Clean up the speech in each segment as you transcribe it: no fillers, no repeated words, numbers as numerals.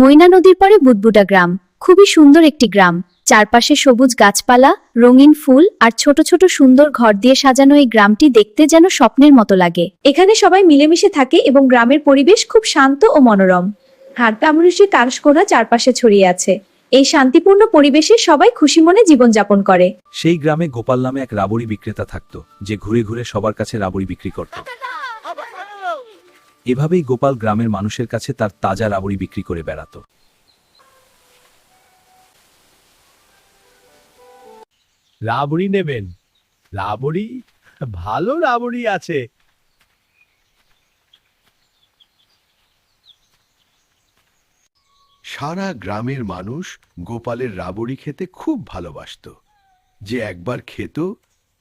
ময়না নদীর পরে বুদবুদা গ্রাম খুবই সুন্দর একটি গ্রাম। চারপাশে সবুজ গাছপালা, রঙিন ফুল আর ছোট ছোট সুন্দর ঘর দিয়ে সাজানো এই গ্রামটি দেখতে যেন স্বপ্নের মতো লাগে। এখানে সবাই মিলেমিশে থাকে এবং গ্রামের পরিবেশ খুব শান্ত ও মনোরম। হাড়কামড়ুষি কাশকোনা চারপাশে ছড়িয়ে আছে। এই শান্তিপূর্ণ পরিবেশে সবাই খুশি মনে জীবনযাপন করে। সেই গ্রামে গোপাল নামে এক রাবড়ি বিক্রেতা থাকতো, যে ঘুরে ঘুরে সবার কাছে রাবড়ি বিক্রি করত। এভাবেই গোপাল গ্রামের মানুষের কাছে তার তাজা রাবড়ি বিক্রি করে বেড়াতো। রাবড়ি নেবেন? রাবড়ি, ভালো রাবড়ি আছে। সারা গ্রামের মানুষ গোপালের রাবড়ি খেতে খুব ভালোবাসত। যে একবার খেত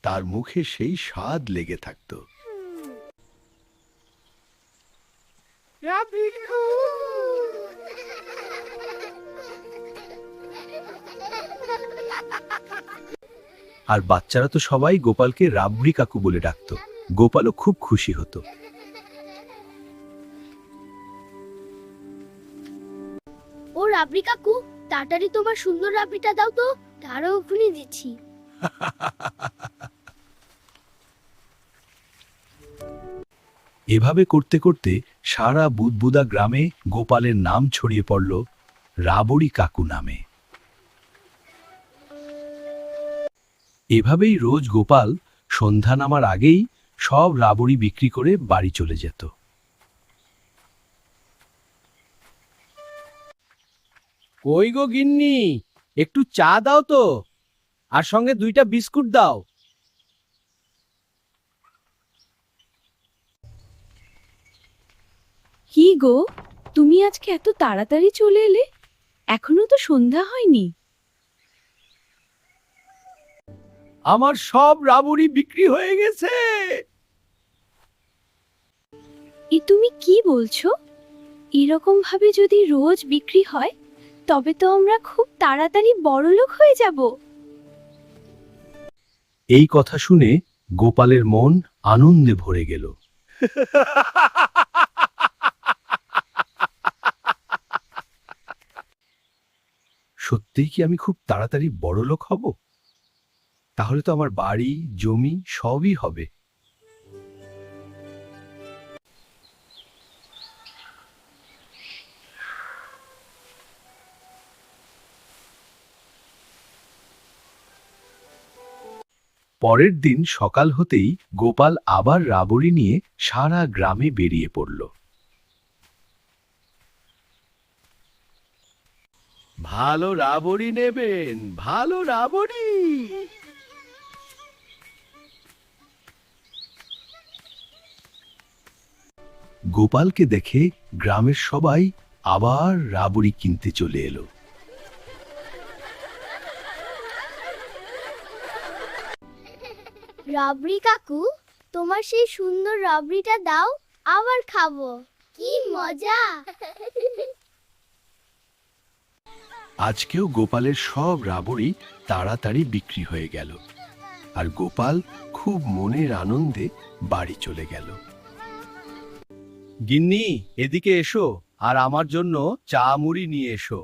তার মুখে সেই স্বাদ লেগে থাকত। আর বাচ্চারা তো সবাই গোপালকে রাবড়ি কাকু বলে ডাকতো। গোপালও খুব খুশি হতো। ও রাবড়ি কাকু, তাড়াতাড়ি তোমার সুন্দর রাবড়িটা দাও তো, তারও ওখানে দিচ্ছি। এভাবে করতে করতে সারা বুদবুদা গ্রামে গোপালের নাম ছড়িয়ে পড়ল রাবড়ি কাকু নামে। এভাবেই রোজ গোপাল সন্ধ্যা নামার আগেই সব রাবড়ি বিক্রি করে বাড়ি চলে যেত। কই গো গিন্নি, একটু চা দাও তো, আর সঙ্গে 2টা বিস্কুট দাও। কি গো, তুমি আজকে এত তাড়াতাড়ি চলে এলে? এখনো তো সন্ধ্যা হয়নি। আমার সব রাবড়ি বিক্রি হয়ে গেছে। এ তুমি কি বলছো? এরকম ভাবে যদি রোজ বিক্রি হয় তবে তো আমরা খুব তাড়াতাড়ি বড়লোক হয়ে যাব। এই কথা শুনে গোপালের মন আনন্দে ভরে গেল। সত্যিই কি আমি খুব তাড়াতাড়ি বড়লোক হব? তাহলে তো আমার বাড়ি, জমি সবই হবে। পরের দিন সকাল হতেই গোপাল আবার রাবড়ি নিয়ে সারা গ্রামে বেরিয়ে পড়ল। ভালো রাবড়ি নেবেন? ভালো রাবড়ি। গোপালকে দেখে গ্রামের সবাই আবার রাবড়ি কিনতে চলে এলো। রাবড়ি কাকু, তোমার সেই সুন্দর রাবড়িটা দাও, আবার খাবো। কি মজা! আজকেও গোপালের সব রাবড়ি তাড়াতাড়ি বিক্রি হয়ে গেল, আর গোপাল খুব মনের আনন্দে বাড়ি চলে গেল। গিন্নি, এদিকে এসো, আর আমার জন্য চা মুড়ি নিয়ে এসো।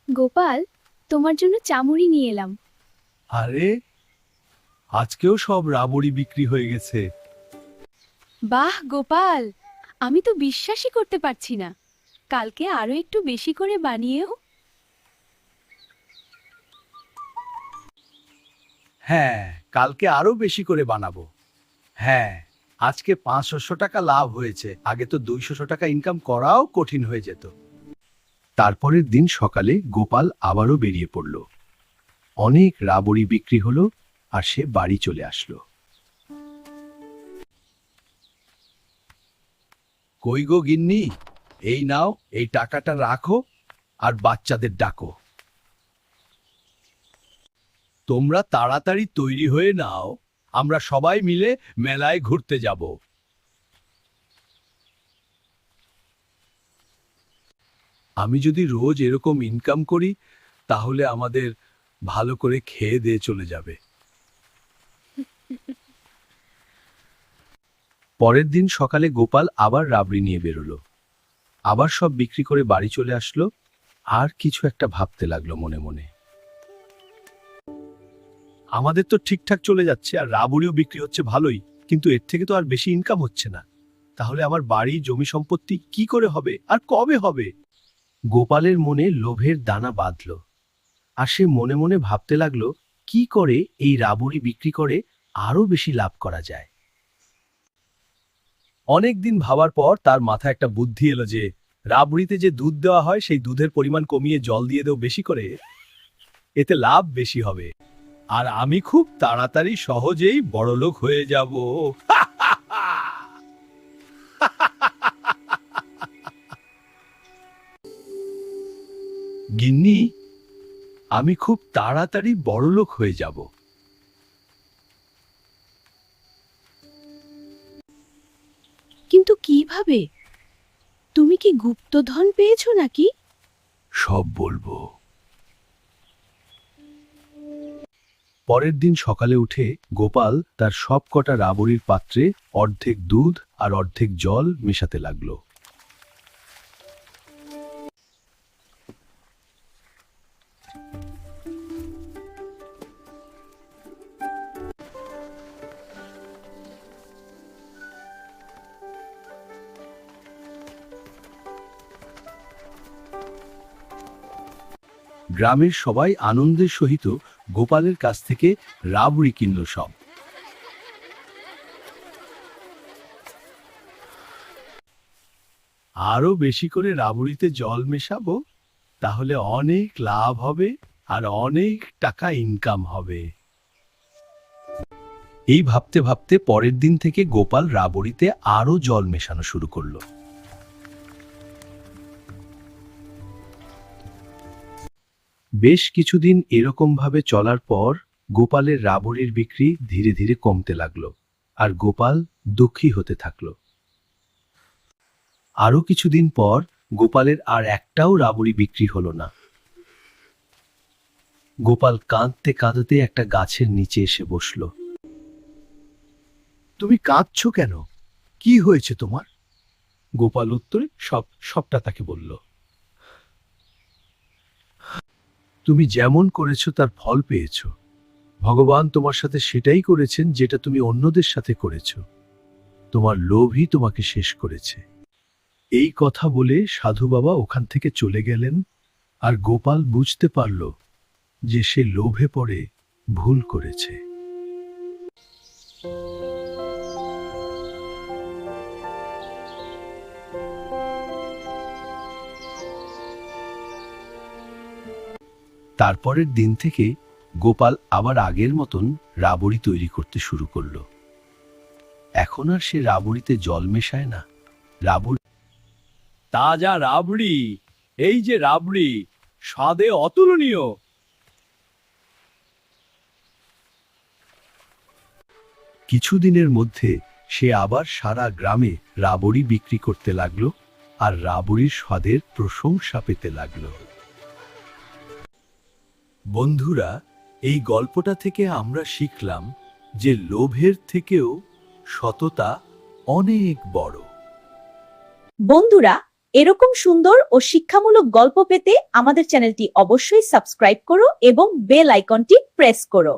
গোপাল, তোমার জন্য চামুড়ি নিয়ে এলাম। আরে, আজকেও সব রাবড়ি বিক্রি হয়ে গেছে। বাহ গোপাল, আমি তো বিশ্বাসই করতে পারছি না। কালকে আরো একটু বেশি করে বানিয়েও। হ্যাঁ, কালকে আরো বেশি করে বানাবো। হ্যাঁ, আজকে 500 টাকা লাভ হয়েছে। আগে তো 200 টাকা ইনকাম করাও কঠিন হয়ে যেত। তারপরের দিন সকালে গোপাল আবারও বেরিয়ে পড়ল। অনেক রাবড়ি বিক্রি হলো, আর সে বাড়ি চলে আসলো। কই গো গিন্নি, এই নাও, এই টাকাটা রাখো আর বাচ্চাদের ডাকো। তোমরা তাড়াতাড়ি তৈরি হয়ে নাও, আমরা সবাই মিলে মেলায় ঘুরতে যাব। আমি যদি রোজ এরকম ইনকাম করি, তাহলে আমাদের ভালো করে খেয়ে দিয়ে চলে যাবে। পরের দিন সকালে গোপাল আবার রাবড়ি নিয়ে বেরোলো। আবার সব বিক্রি করে বাড়ি চলে আসলো আর কিছু একটা ভাবতে লাগলো মনে মনে। আমাদের তো ঠিকঠাক চলে যাচ্ছে আর রাবড়িও বিক্রি হচ্ছে ভালোই, কিন্তু এর থেকে তো আর বেশি ইনকাম হচ্ছে না। তাহলে আমার বাড়ি জমি সম্পত্তি কি করে হবে আর কবে হবে? গোপালের মনে লোভের দানা বাঁধল আর সে মনে মনে ভাবতে লাগলো কি করে এই রাবড়ি বিক্রি করে আরো বেশি লাভ করা যায়। অনেক দিন ভাবার পর তার মাথায় একটা বুদ্ধি এলো যে রাবড়িতে যে দুধ দেওয়া হয় সেই দুধের পরিমাণ কমিয়ে জল দিয়ে দেও বেশি করে, এতে লাভ বেশি হবে আর আমি খুব তাড়াতাড়ি সহজেই বড়লোক হয়ে যাব। গিন্নি, আমি খুব তাড়াতাড়ি বড়লোক হয়ে যাব। কিন্তু কিভাবে? তুমি কি গুপ্তধন পেয়েছো নাকি? সব বলবো। পরের দিন সকালে উঠে গোপাল তার সব কটা রাবড়ির পাত্রে অর্ধেক দুধ আর অর্ধেক জল মেশাতে লাগলো। গ্রামের সবাই আনন্দের সহিত গোপালের কাছ থেকে রাবড়ি কিনল সব। আরো বেশি করে রাবড়িতে জল মেশাবো, তাহলে অনেক লাভ হবে আর অনেক টাকা ইনকাম হবে। এই ভাবতে ভাবতে পরের দিন থেকে গোপাল রাবড়িতে আরো জল মেশানো শুরু করলো। বেশ কিছুদিন এরকম ভাবে চলার পর গোপালের রাবড়ির বিক্রি ধীরে ধীরে কমতে লাগলো আর গোপাল দুঃখী হতে থাকলো। আরো কিছুদিন পর গোপালের আর একটাও রাবড়ি বিক্রি হলো না। গোপাল কাঁদতে কাঁদতে একটা গাছের নিচে এসে বসলো। তুমি কাঁদছো কেন? কি হয়েছে তোমার? গোপাল উত্তরে সবটা তাকে বলল। তুমি যেমন করেছো তার ফল পেয়েছো। ভগবান তোমার সাথে সেটাই করেছেন যেটা তুমি অন্যদের সাথে করেছো। তোমার লোভই তোমাকে শেষ করেছে। এই কথা বলে সাধু বাবা ওখান থেকে চলে গেলেন আর গোপাল বুঝতে পারল যে সে লোভে পড়ে ভুল করেছে। তারপরের দিন থেকে গোপাল আবার আগের মতন রাবড়ি তৈরি করতে শুরু করলো। এখন আর সে রাবড়িতে জল মেশায় না। রাবড়ি তাজা রাবড়ি, এই যে রাবড়ি, স্বাদে অতুলনীয়। কিছুদিনের মধ্যে সে আবার সারা গ্রামে রাবড়ি বিক্রি করতে লাগলো আর রাবড়ির স্বাদের প্রশংসা পেতে লাগলো। বন্ধুরা, এই গল্পটা থেকে আমরা শিখলাম যে লোভের থেকেও সততা অনেক বড়। বন্ধুরা, এরকম সুন্দর ও শিক্ষামূলক গল্প পেতে আমাদের চ্যানেলটি অবশ্যই সাবস্ক্রাইব করো এবং বেল আইকনটি প্রেস করো।